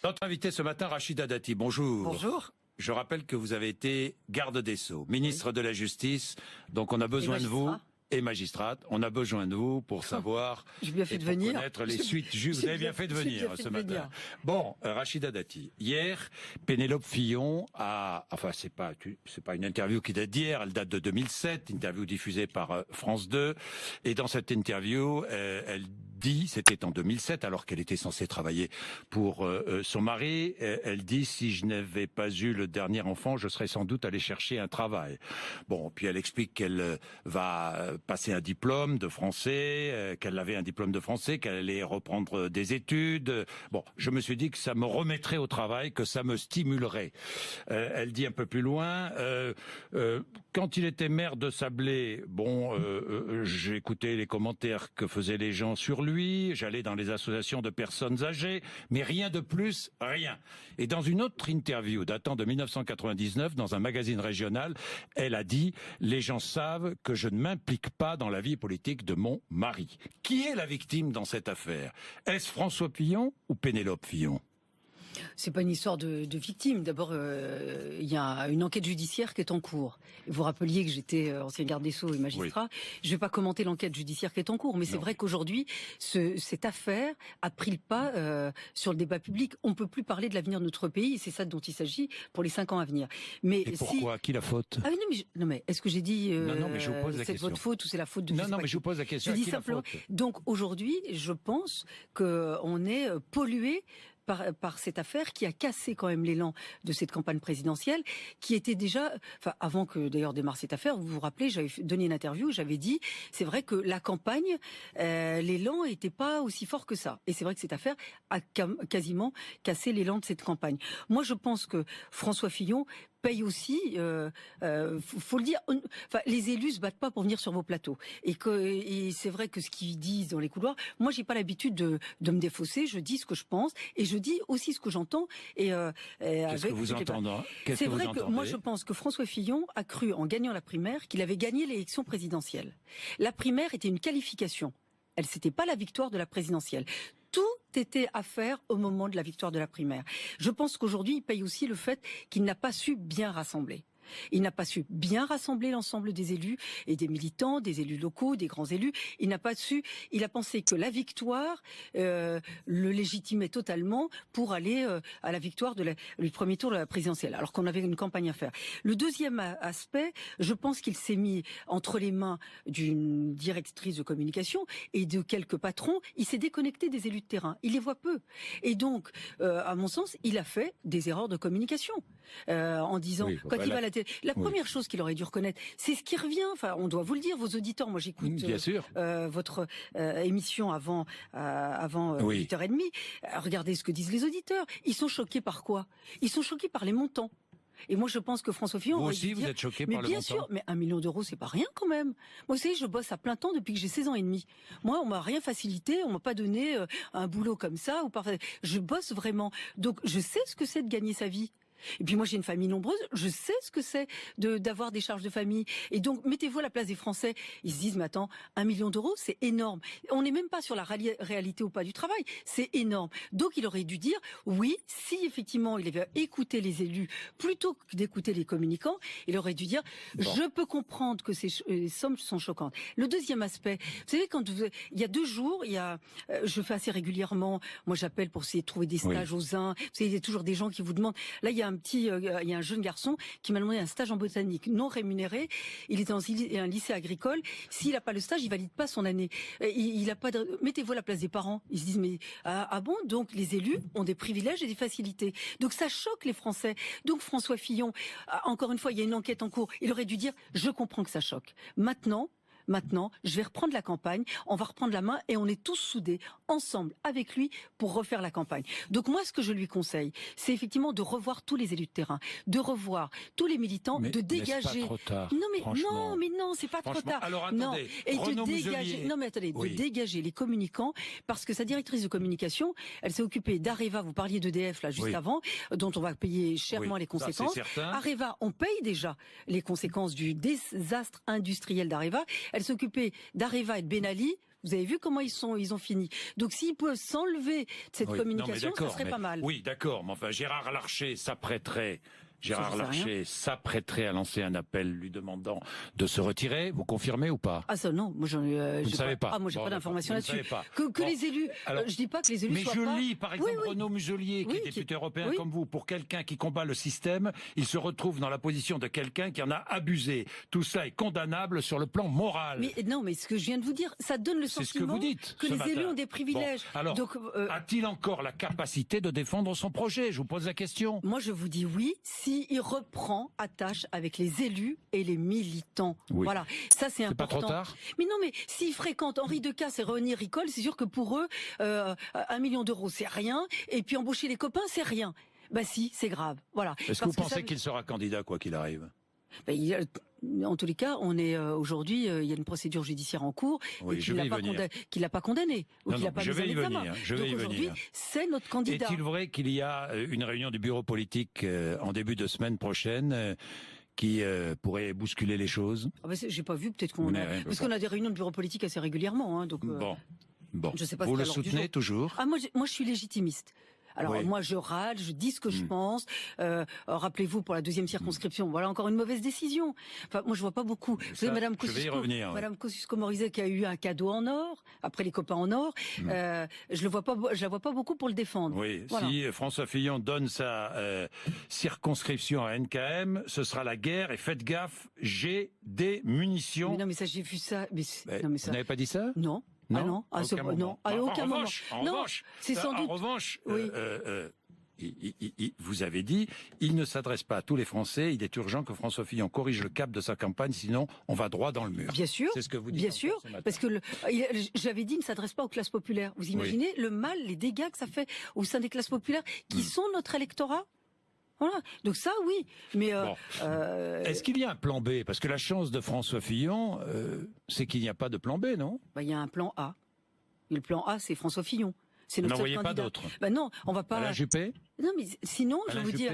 Notre invité ce matin, Rachida Dati. Bonjour. Bonjour. Je rappelle que vous avez été garde des Sceaux, ministre de la Justice, donc on a besoin de vous. Et magistrate, on a besoin de vous pour savoir J'ai bien fait et de pour venir. connaître les suites justes. Vous avez bien fait de venir ce matin. Bon, Rachida Dati, hier, Pénélope Fillon a, enfin c'est pas une interview qui date d'hier, elle date de 2007, interview diffusée par France 2, et dans cette interview, elle dit, c'était en 2007, alors qu'elle était censée travailler pour son mari, elle dit, si je n'avais pas eu le dernier enfant, je serais sans doute allée chercher un travail. Bon, puis elle explique qu'elle va passer un diplôme de français, qu'elle avait un diplôme de français, qu'elle allait reprendre des études. Bon, je me suis dit que ça me remettrait au travail, que ça me stimulerait. Elle dit un peu plus loin, quand il était maire de Sablé, bon, j'ai écouté les commentaires que faisaient les gens sur lui, j'allais dans les associations de personnes âgées, mais rien de plus, rien. Et dans une autre interview datant de 1999, dans un magazine régional, elle a dit « Les gens savent que je ne m'implique pas dans la vie politique de mon mari ». Qui est la victime dans cette affaire? Est-ce François Fillon ou Pénélope Fillon? C'est pas une histoire de victime. D'abord, il y a une enquête judiciaire qui est en cours. Vous rappeliez que j'étais ancien garde des Sceaux et magistrat. Oui. Je vais pas commenter l'enquête judiciaire qui est en cours, mais c'est vrai qu'aujourd'hui, cette affaire a pris le pas sur le débat public. On peut plus parler de l'avenir de notre pays, et c'est ça dont il s'agit pour les 5 ans à venir. Mais et pourquoi? Qui la faute? Ah non, mais est-ce que j'ai dit non, mais je vous pose la c'est question. Votre faute ou c'est la faute de Non, mais je vous pose la question. Je dis simplement. Donc aujourd'hui, je pense qu'on est pollué par cette affaire qui a cassé quand même l'élan de cette campagne présidentielle, qui était déjà, enfin avant que d'ailleurs démarre cette affaire, vous vous rappelez, j'avais donné une interview, j'avais dit, c'est vrai que la campagne, l'élan n'était pas aussi fort que ça. Et c'est vrai que cette affaire a quasiment cassé l'élan de cette campagne. Moi, je pense que François Fillon paye aussi, faut le dire. Enfin, les élus se battent pas pour venir sur vos plateaux. Et c'est vrai que ce qu'ils disent dans les couloirs, moi j'ai pas l'habitude de me défausser. Je dis ce que je pense et je dis aussi ce que j'entends. Qu'est-ce que vous entendez? C'est vrai que moi je pense que François Fillon a cru en gagnant la primaire qu'il avait gagné l'élection présidentielle. La primaire était une qualification. C'était pas la victoire de la présidentielle. Tout était à faire au moment de la victoire de la primaire. Je pense qu'aujourd'hui, il paye aussi le fait qu'il n'a pas su bien rassembler. Il n'a pas su bien rassembler l'ensemble des élus et des militants, des élus locaux, des grands élus. Il n'a pas su. Il a pensé que la victoire le légitimait totalement pour aller à la victoire du premier tour de la présidentielle, alors qu'on avait une campagne à faire. Le deuxième aspect, je pense qu'il s'est mis entre les mains d'une directrice de communication et de quelques patrons. Il s'est déconnecté des élus de terrain. Il les voit peu. Et donc, à mon sens, il a fait des erreurs de communication en disant quand il va à la la première chose qu'il aurait dû reconnaître, c'est ce qui revient. Enfin, on doit vous le dire, vos auditeurs. Moi, j'écoute votre émission avant 8h30. Regardez ce que disent les auditeurs. Ils sont choqués par quoi? Ils sont choqués par les montants. Et moi, je pense que François Fillon... Vous aussi, vous êtes choqué par le montant? Mais bien sûr, mais 1 million d'euros, c'est pas rien quand même. Moi, vous savez, je bosse à plein temps depuis que j'ai 16 ans et demi. Moi, on m'a rien facilité, on m'a pas donné un boulot comme ça. Je bosse vraiment. Donc, je sais ce que c'est de gagner sa vie. Et puis moi j'ai une famille nombreuse, je sais ce que c'est d'avoir des charges de famille. Et donc mettez-vous à la place des Français. Ils se disent mais attends, 1 million d'euros c'est énorme. On n'est même pas sur la réalité ou pas du travail, c'est énorme. Donc il aurait dû dire oui, si effectivement il avait écouté les élus plutôt que d'écouter les communicants, il aurait dû dire je peux comprendre que ces sommes sont choquantes. Le deuxième aspect, vous savez il y a 2 jours, je fais assez régulièrement, moi j'appelle pour essayer de trouver des stages aux uns. Vous savez, il y a toujours des gens qui vous demandent. Là il y a un jeune garçon qui m'a demandé un stage en botanique non rémunéré. Il était dans un lycée agricole. S'il n'a pas le stage, il valide pas son année. Il a pas de... Mettez-vous à la place des parents. Ils se disent mais bon, donc les élus ont des privilèges et des facilités. Donc ça choque les Français. Donc François Fillon, encore une fois, il y a une enquête en cours. Il aurait dû dire je comprends que ça choque. Maintenant, je vais reprendre la campagne, on va reprendre la main et on est tous soudés, ensemble, avec lui, pour refaire la campagne. Donc moi, ce que je lui conseille, c'est effectivement de revoir tous les élus de terrain, de revoir tous les militants, de dégager... Pas trop tard, non, c'est pas trop tard. Alors attendez, non. Et de dégager... Non mais attendez, de dégager les communicants, parce que sa directrice de communication, elle s'est occupée d'Areva, vous parliez d'EDF là juste avant, dont on va payer chèrement les conséquences. Areva, on paye déjà les conséquences du désastre industriel d'Areva. Elle s'occupait d'Areva et de Ben Ali. Vous avez vu comment ils ont fini. Donc s'ils peuvent s'enlever de cette communication, ça serait pas mal. Oui, d'accord, mais enfin Gérard Larcher s'apprêterait à lancer un appel lui demandant de se retirer. Vous confirmez ou pas? Ah ça non, moi vous ne savez pas. Ah moi j'ai pas d'informations là-dessus. Que les élus, je dis pas que les élus mais soient je pas... lis par exemple Renaud Muselier qui est député européen comme vous. Pour quelqu'un qui combat le système, il se retrouve dans la position de quelqu'un qui en a abusé. Tout ça est condamnable sur le plan moral. Mais non, mais ce que je viens de vous dire, ça donne le sentiment que les élus ont des privilèges. Bon, alors, donc, a-t-il encore la capacité de défendre son projet? Je vous pose la question. Moi je vous dis oui. Il reprend attache avec les élus et les militants. Oui. Voilà, ça c'est important. C'est pas trop tard? Mais non, mais s'ils fréquentent Henri Decasse et René Ricol, c'est sûr que pour eux, 1 million d'euros c'est rien, et puis embaucher les copains c'est rien. Bah si, c'est grave. Voilà. Est-ce que vous pensez qu'il sera candidat quoi qu'il arrive? En tous les cas, on est aujourd'hui, il y a une procédure judiciaire en cours qu'il l'a pas condamné ou qu'il n'a pas mis en examen. Donc aujourd'hui, c'est notre candidat. Est-il vrai qu'il y a une réunion du bureau politique en début de semaine prochaine qui pourrait bousculer les choses? J'ai pas vu, peut-être qu'on parce qu'on a des réunions de bureau politique assez régulièrement. Donc bon. Je sais pas. Vous le soutenez toujours? Ah moi je suis légitimiste. Alors moi je râle, je dis ce que je pense. Rappelez-vous pour la 2e circonscription, voilà encore une mauvaise décision. Enfin moi je vois pas beaucoup. Vous savez Madame Kosciusko-Morizet qui a eu un cadeau en or après les copains en or. Je la vois pas beaucoup pour le défendre. Oui. Voilà. Si François Fillon donne sa circonscription à NKM, ce sera la guerre et faites gaffe, j'ai des munitions. Mais non mais ça j'ai vu ça. Vous n'avez pas dit ça? Non. Non, à aucun moment. En revanche, vous avez dit, il ne s'adresse pas à tous les Français. Il est urgent que François Fillon corrige le cap de sa campagne, sinon on va droit dans le mur. Bien sûr, c'est ce que vous dites. Bien sûr, parce que j'avais dit, il ne s'adresse pas aux classes populaires. Vous imaginez le mal, les dégâts que ça fait au sein des classes populaires, qui sont notre électorat? Voilà. Donc ça, oui. Mais est-ce qu'il y a un plan B? Parce que la chance de François Fillon, c'est qu'il n'y a pas de plan B, non? Il y a un plan A. Et le plan A, c'est François Fillon. C'est notre seul candidat. N'en voyez pas d'autres? Non, on va pas. Alain Juppé? Non, mais sinon, je vais vous dire,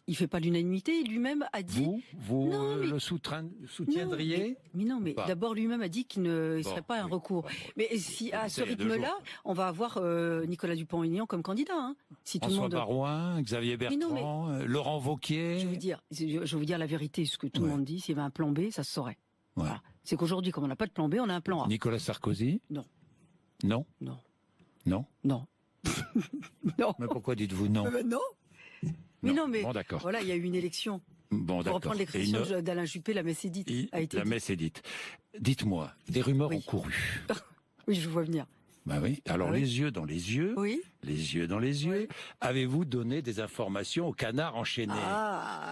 il fait pas l'unanimité. Lui-même a dit. Vous le soutiendriez? Mais non, mais d'abord lui-même a dit qu'il ne serait pas un recours. Mais si à ce rythme-là, on va avoir Nicolas Dupont-Aignan comme candidat. Si tout le monde. François Baroin, Xavier Bertrand, Laurent Wauquiez. Je vais vous dire la vérité, ce que tout le monde dit. S'il y avait un plan B, ça se saurait. Voilà. C'est qu'aujourd'hui, comme on n'a pas de plan B, on a un plan A. Nicolas Sarkozy? Non. Non? Non. Non? Non. Non. Mais pourquoi dites-vous non? Non. Mais non, mais d'accord. Voilà, il y a eu une élection. Bon, pour reprendre l'expression d'Alain Juppé, la messe est dite. La messe est dite. Dites-moi, des rumeurs ont couru. Oui, je vois venir. Bah oui. Alors les yeux dans les yeux, les yeux dans les yeux. Oui. Avez-vous donné des informations au canard enchaîné?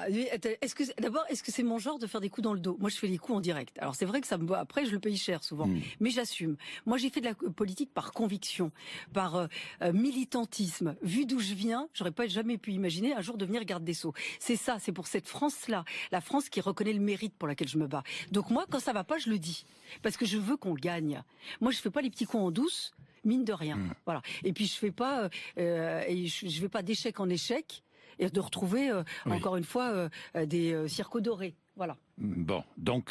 Est-ce que c'est mon genre de faire des coups dans le dos? Moi, je fais les coups en direct. Alors c'est vrai que après je le paye cher souvent, mais j'assume. Moi, j'ai fait de la politique par conviction, par militantisme. Vu d'où je viens, j'aurais pas jamais pu imaginer un jour devenir garde des Sceaux. C'est ça, c'est pour cette France-là, la France qui reconnaît le mérite pour laquelle je me bats. Donc moi, quand ça va pas, je le dis, parce que je veux qu'on gagne. Moi, je fais pas les petits coups en douce. Mine de rien, voilà. Et puis je fais pas, je vais pas d'échec en échec et de retrouver encore une fois des circos dorés, voilà. Bon, donc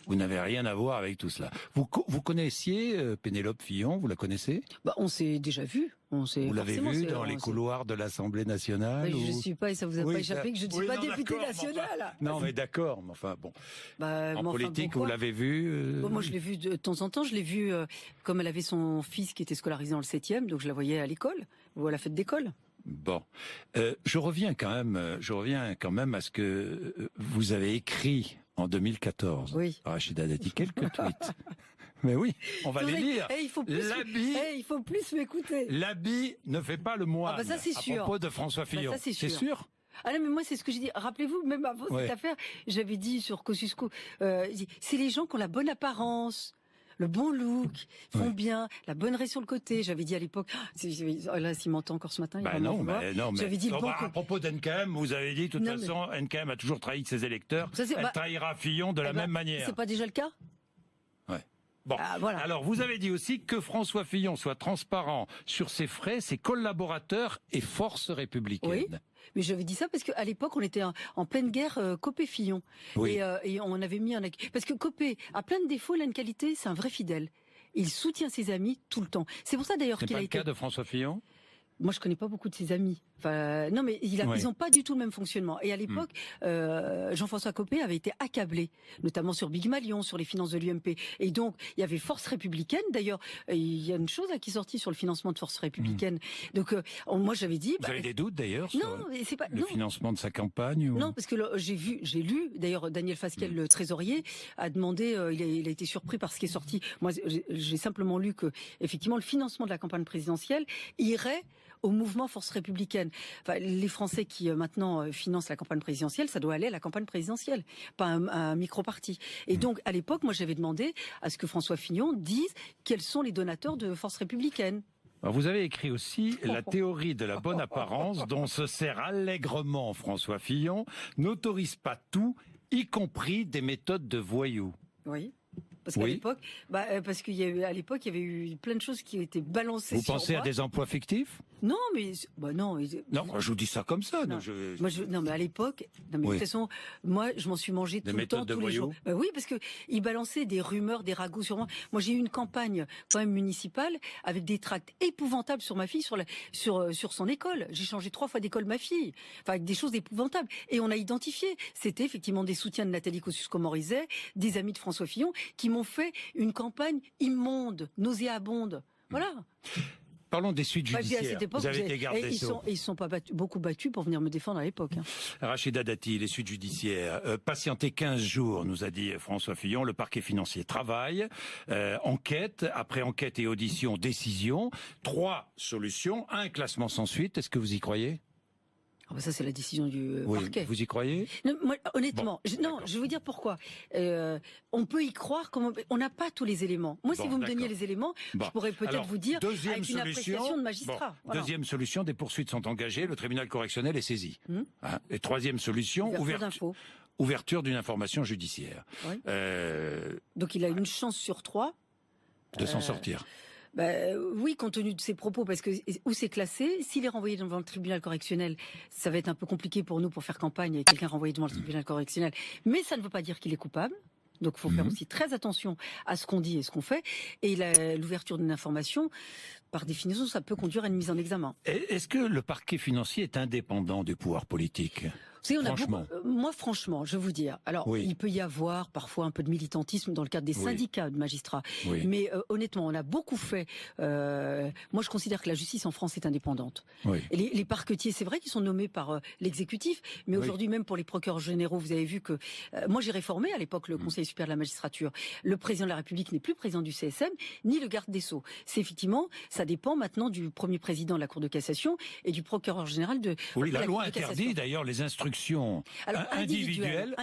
vous n'avez rien à voir avec tout cela. Vous connaissiez Pénélope Fillon, vous la connaissez? On s'est déjà vu. Vous l'avez vu dans les couloirs de l'Assemblée nationale? Je ne suis pas, et ça vous a pas échappé que je ne suis pas députée nationale. Non, mais d'accord, mais enfin bon. En politique, vous l'avez vu Moi, je l'ai vu de temps en temps. Je l'ai vu comme elle avait son fils qui était scolarisé dans le 7e, donc je la voyais à l'école ou à la fête d'école. Bon, je reviens quand même à ce que vous avez écrit en 2014. Oui. Rachida Dati, quelques tweets. Mais oui, on va les lire. Il faut plus m'écouter. L'habit ne fait pas le moine. Ça, c'est sûr. À propos de François Fillon. Ça, c'est sûr. Ah non, mais moi, c'est ce que j'ai dit. Rappelez-vous, même avant cette affaire, j'avais dit sur Kosciusko, c'est les gens qui ont la bonne apparence, le bon look, font bien, la bonne raie sur le côté. J'avais dit à l'époque, là, s'il m'entend encore ce matin, j'avais dit à propos d'NKM, vous avez dit, de toute façon, NKM a toujours trahi ses électeurs. Elle trahira Fillon de la même manière. C'est pas déjà le cas? Bon, alors vous avez dit aussi que François Fillon soit transparent sur ses frais, ses collaborateurs et forces républicaines. Oui, mais j'avais dit ça parce qu'à l'époque, on était en pleine guerre Copé-Fillon. Oui. Et on avait mis parce que Copé a plein de défauts, il a une qualité, c'est un vrai fidèle. il soutient ses amis tout le temps. C'est pour ça d'ailleurs qu'il a été... C'est pas le cas de François Fillon ? Moi, je connais pas beaucoup de ses amis. Enfin, non, mais ils ont pas du tout le même fonctionnement. Et à l'époque, Jean-François Copé avait été accablé, notamment sur Big Malion, sur les finances de l'UMP. Et donc, il y avait Force républicaine. D'ailleurs, il y a une chose qui est sortie sur le financement de Force républicaine. Donc, moi, j'avais dit. Vous avez des doutes d'ailleurs sur le financement de sa campagne ou... Non, parce que j'ai lu. D'ailleurs, Daniel Fasquelle, le trésorier, a demandé. Il a été surpris par ce qui est sorti. Moi, j'ai simplement lu que, effectivement, le financement de la campagne présidentielle irait au mouvement Force républicaine. Enfin, les Français qui maintenant financent la campagne présidentielle, ça doit aller à la campagne présidentielle, pas un micro-parti. Et donc, à l'époque, moi, j'avais demandé à ce que François Fillon dise quels sont les donateurs de Force républicaine. Alors vous avez écrit aussi la théorie de la bonne apparence dont se sert allègrement François Fillon n'autorise pas tout, y compris des méthodes de voyous. Oui. Parce qu'à l'époque, parce qu'il y a eu, à l'époque, il y avait eu plein de choses qui ont été balancées. Vous pensez à des emplois fictifs ? Non, mais non. Non, je vous dis ça comme ça. Non, mais à l'époque, de toute façon, moi, je m'en suis mangé tout le temps, tous les jours. Oui, parce que ils balançaient des rumeurs, des ragots sur moi. Moi, j'ai eu une campagne quand même municipale avec des tracts épouvantables sur ma fille, sur son école. J'ai changé 3 fois d'école ma fille, enfin avec des choses épouvantables. Et on a identifié, c'était effectivement des soutiens de Nathalie Kosciusko-Morizet, des amis de François Fillon, qui m'ont fait une campagne immonde, nauséabonde. Voilà. Parlons des suites judiciaires. Vous avez été garde des Sceaux. Ils ne sont pas beaucoup battus pour venir me défendre à l'époque. Rachida Dati, les suites judiciaires. Patientez 15 jours, nous a dit François Fillon. Le parquet financier travaille. Enquête, après enquête et audition, décision. 3 solutions, un classement sans suite. Est-ce que vous y croyez ? Ça, c'est la décision du parquet. Vous y croyez ? Non, moi, honnêtement, je vais vous dire pourquoi. On peut y croire, on n'a pas tous les éléments. Moi, si vous me donniez les éléments, je pourrais peut-être vous dire avec une appréciation de magistrat. Voilà. Deuxième solution, des poursuites sont engagées, le tribunal correctionnel est saisi. Et troisième solution, ouverture d'une information judiciaire. Oui. Donc il a une chance sur 3 de s'en sortir. Oui, compte tenu de ses propos, parce que où c'est classé, s'il est renvoyé devant le tribunal correctionnel, ça va être un peu compliqué pour nous pour faire campagne avec quelqu'un renvoyé devant le tribunal correctionnel. Mais ça ne veut pas dire qu'il est coupable. Donc il faut faire aussi très attention à ce qu'on dit et ce qu'on fait. Et l'ouverture d'une information, par définition, ça peut conduire à une mise en examen. Est-ce que le parquet financier est indépendant du pouvoir politique ? Franchement. Moi, franchement, je vais vous dire. Alors, il peut y avoir parfois un peu de militantisme dans le cadre des syndicats de magistrats. Oui. Mais honnêtement, on a beaucoup fait. Moi, je considère que la justice en France est indépendante. Oui. Et les parquetiers, c'est vrai qu'ils sont nommés par l'exécutif, mais aujourd'hui, même pour les procureurs généraux, vous avez vu que moi, j'ai réformé à l'époque le Conseil supérieur de la magistrature. Le président de la République n'est plus président du CSM, ni le garde des Sceaux. C'est effectivement, ça dépend maintenant du premier président de la Cour de cassation et du procureur général de. Oui, la loi interdit d'ailleurs les instructions individuelles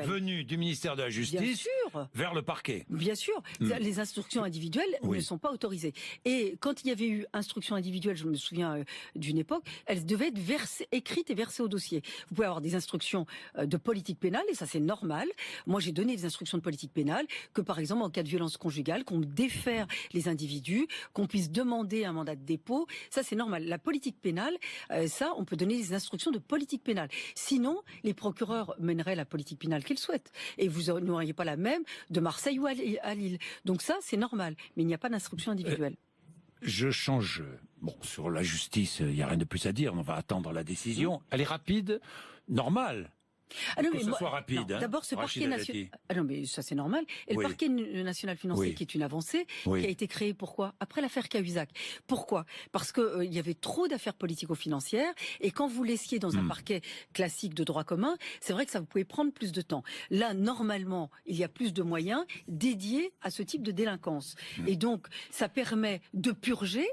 venues du ministère de la Justice vers le parquet. Bien sûr, les instructions individuelles ne sont pas autorisées. Et quand il y avait eu instructions individuelles, je me souviens d'une époque, elles devaient être écrites et versées au dossier. Vous pouvez avoir des instructions de politique pénale, et ça c'est normal. Moi j'ai donné des instructions de politique pénale, que par exemple en cas de violence conjugale, qu'on défère les individus, qu'on puisse demander un mandat de dépôt, ça c'est normal. La politique pénale, ça on peut donner des instructions de politique pénale. Sinon, les procureurs mèneraient la politique pénale qu'ils souhaitent. Et vous n'auriez pas la même de Marseille ou à Lille. Donc ça, c'est normal. Mais il n'y a pas d'instruction individuelle. Je change. Bon, sur la justice, il n'y a rien de plus à dire. On va attendre la décision. Elle est rapide, normale. Ah non, mais que ce soit rapide. D'abord, ce parquet national. Ah non, mais ça c'est normal. Et le parquet national financier, qui est une avancée, qui a été créé pourquoi ? Après l'affaire Cahuzac. Pourquoi ? Parce que il y avait trop d'affaires politico-financières, et quand vous laissiez dans un parquet classique de droit commun, c'est vrai que ça vous pouvait prendre plus de temps. Là, normalement, il y a plus de moyens dédiés à ce type de délinquance, et donc ça permet de purger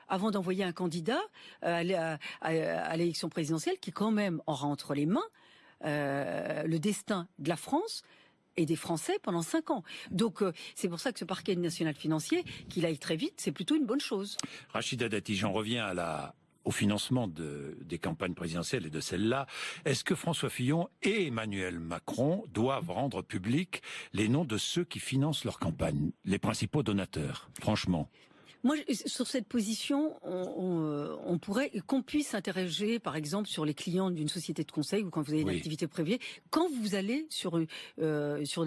avant d'envoyer un candidat à l'élection présidentielle, qui quand même aura entre les mains le destin de la France et des Français pendant 5 ans. Donc c'est pour ça que ce parquet national financier, qu'il aille très vite, c'est plutôt une bonne chose. Rachida Dati, j'en reviens au financement des campagnes présidentielles et de celle-là. Est-ce que François Fillon et Emmanuel Macron doivent rendre publics les noms de ceux qui financent leur campagne, les principaux donateurs, franchement ? Moi, sur cette position, on pourrait qu'on puisse s'interroger, par exemple, sur les clients d'une société de conseil ou quand vous avez une activité privée, quand vous allez sur une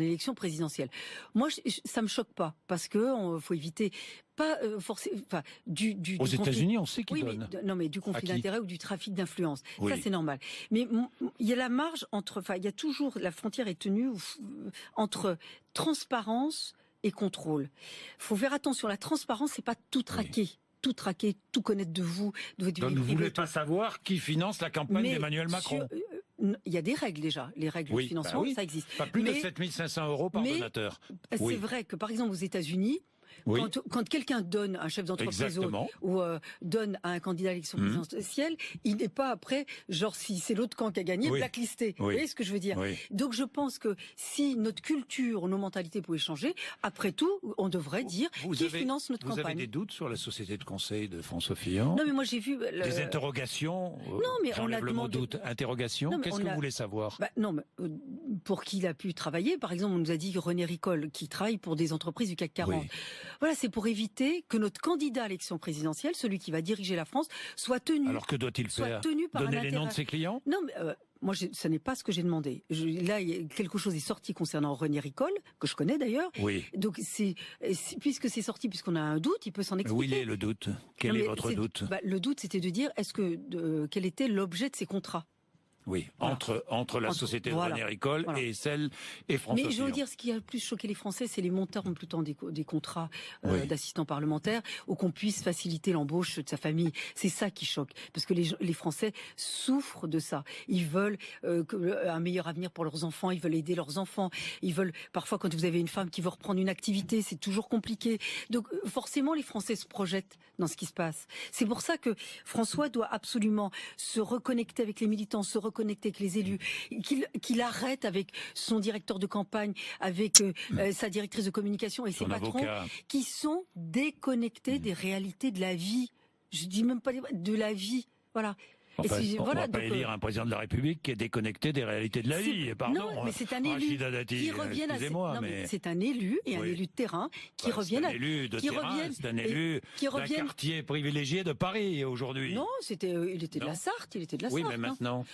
élection présidentielle. Moi, ça me choque pas parce que faut éviter pas forcément, enfin, aux États-Unis, on sait qu'ils donnent. Mais du conflit d'intérêts ou du trafic d'influence, ça c'est normal. Mais il y a la marge il y a toujours la frontière est tenue entre transparence et contrôle. Faut faire attention. La transparence, c'est pas tout traquer. Tout traquer, tout connaître de vous. Donc vous ne voulez pas savoir qui finance la campagne d'Emmanuel Macron. Il y a des règles déjà. Les règles de financement, ça existe. Pas plus de 7 500 € par donateur. C'est vrai que par exemple aux États-Unis, quand quelqu'un donne à un chef d'entreprise ou donne à un candidat à l'élection présidentielle, il n'est pas après, genre si c'est l'autre camp qui a gagné, blacklisté. Vous voyez ce que je veux dire? Donc je pense que si notre culture, nos mentalités pouvaient changer, après tout, on devrait dire qui finance notre campagne. Vous avez des doutes sur la société de conseil de François Fillon? Non, mais moi j'ai vu... Des interrogations? Non, mais on a le mot doute. Interrogation? Qu'est-ce que vous voulez savoir? Non, mais pour qui il a pu travailler, par exemple, on nous a dit René Ricol, qui travaille pour des entreprises du CAC 40. Voilà, c'est pour éviter que notre candidat à l'élection présidentielle, celui qui va diriger la France, soit tenu. Alors que doit-il faire? Donner les noms de ses clients? Non, mais moi, ce n'est pas ce que j'ai demandé. Là, quelque chose est sorti concernant René Ricol, que je connais d'ailleurs. Donc, puisque c'est sorti, puisqu'on a un doute, il peut s'en expliquer. Où il est le doute? Quel est votre doute? Le doute, c'était de dire, quel était l'objet de ces contrats? Entre la société de René Ricol et celle et François Fillon. Mais je veux dire, ce qui a le plus choqué les Français, c'est les montants en plus temps des contrats d'assistants parlementaires, ou qu'on puisse faciliter l'embauche de sa famille. C'est ça qui choque, parce que les Français souffrent de ça. Ils veulent un meilleur avenir pour leurs enfants, ils veulent aider leurs enfants, ils veulent parfois quand vous avez une femme qui veut reprendre une activité, c'est toujours compliqué. Donc forcément, les Français se projettent dans ce qui se passe. C'est pour ça que François doit absolument se reconnecter avec les militants, se reconnecter avec les élus, qu'il arrête avec son directeur de campagne, avec sa directrice de communication et ses patrons qui sont déconnectés des réalités de la vie. Je dis même pas de la vie. Voilà. Enfin, on ne va pas élire un président de la République qui est déconnecté des réalités de la vie. Pardon, non, mais c'est un élu qui revient c'est un élu et un élu de terrain qui reviennent à... C'est un élu de terrain, c'est un élu d'un quartier privilégié de Paris aujourd'hui. Non, il était de la Sarthe, Oui, mais maintenant...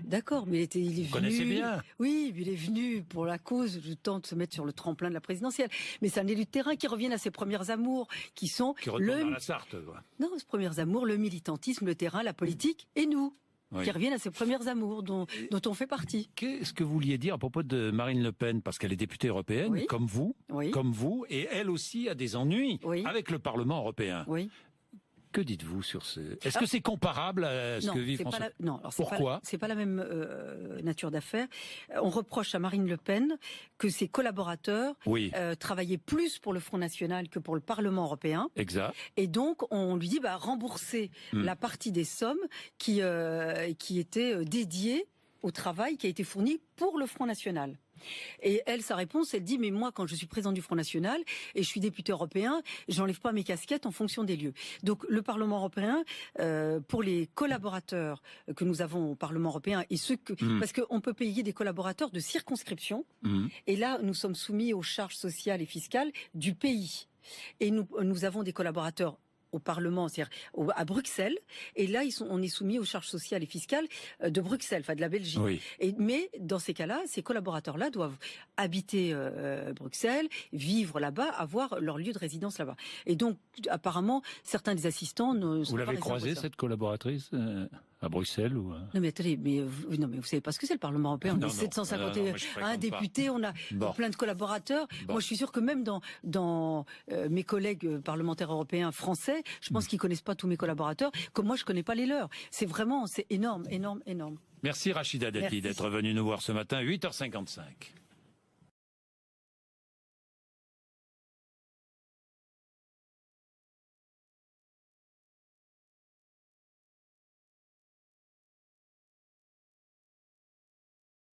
D'accord, mais il est venu... Vous connaissez bien. Oui, mais il est venu pour la cause, le temps de se mettre sur le tremplin de la présidentielle. Mais c'est un élu de terrain qui revient à ses premières amours, qui sont... Qui retourne dans la Sarthe, quoi. Non, ses premières amours, le militantisme, le terrain, la politique, et nous. Qui reviennent à ses premières amours, dont on fait partie. Qu'est-ce que vous vouliez dire à propos de Marine Le Pen? Parce qu'elle est députée européenne, comme vous, et elle aussi a des ennuis avec le Parlement européen. Que dites-vous sur ce... Est-ce que c'est comparable à ce que vit François? Non, alors pourquoi? C'est pas la même nature d'affaires. On reproche à Marine Le Pen que ses collaborateurs travaillaient plus pour le Front National que pour le Parlement européen. Exact. Et donc on lui dit rembourser la partie des sommes qui était dédiée au travail qui a été fourni pour le Front National. Et elle, sa réponse, elle dit mais moi quand je suis président du Front National et je suis député européen, j'enlève pas mes casquettes en fonction des lieux. Donc le Parlement européen, pour les collaborateurs que nous avons au Parlement européen et ceux que parce qu'on peut payer des collaborateurs de circonscription et là nous sommes soumis aux charges sociales et fiscales du pays et nous avons des collaborateurs au Parlement, c'est-à-dire à Bruxelles, et là on est soumis aux charges sociales et fiscales de Bruxelles, enfin de la Belgique. Mais dans ces cas-là, ces collaborateurs-là doivent habiter Bruxelles, vivre là-bas, avoir leur lieu de résidence là-bas. Et donc, apparemment, certains des assistants ne sont pas... Vous l'avez croisée, cette collaboratrice à Bruxelles ou... Non mais attendez, vous savez pas ce que c'est le Parlement européen. On est 751 députés, on a plein de collaborateurs. Moi, je suis sûr que même dans mes collègues parlementaires européens français, je pense qu'ils connaissent pas tous mes collaborateurs, comme moi je connais pas les leurs. C'est énorme, énorme, énorme. Merci Rachida Dati d'être venue nous voir ce matin, 8h55.